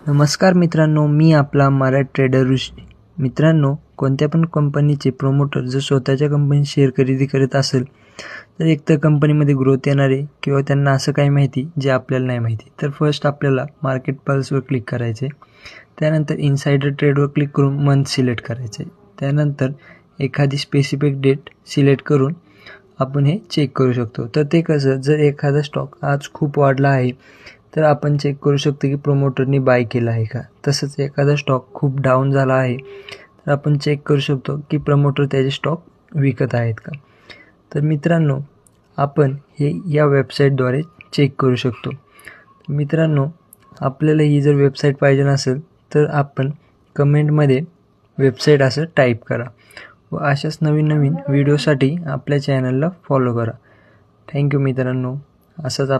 नमस्कार मित्रांनो, मी आपला मराठी ट्रेडर ऋषी. मित्रांनो, कोणत्या पण कंपनीचे प्रमोटर जर स्वतःच्या कंपनीत शेअर खरेदी करत असेल तर एक तर कंपनीमध्ये ग्रोथ येणार आहे किंवा त्यांना असं काही माहिती जे आपल्याला नाही माहिती. तर फर्स्ट आपल्याला मार्केट पल्सवर क्लिक करायचे, त्यानंतर इनसाइडर ट्रेडवर क्लिक करून मंथ सिलेक्ट करायचे, त्यानंतर एखादी स्पेसिफिक डेट सिलेक्ट करून आपण हे चेक करू शकतो. तर ते कसं, जर एखादा स्टॉक आज खूप वाढला आहे तर आपण चेक करू शकतो की प्रोमोटरनी बाय केला आहे का. तसंच एखादा स्टॉक खूप डाऊन झाला आहे तर आपण चेक करू शकतो की प्रमोटर त्याचे स्टॉक विकत आहेत का. तर मित्रांनो, आपण हे या वेबसाईटद्वारे चेक करू शकतो. मित्रांनो, आपल्याला ही जर वेबसाईट पाहिजे नसेल तर आपण कमेंटमध्ये वेबसाईट असं टाईप करा व अशाच नवीन नवीन व्हिडिओसाठी आपल्या चॅनलला फॉलो करा. थँक्यू मित्रांनो. असंच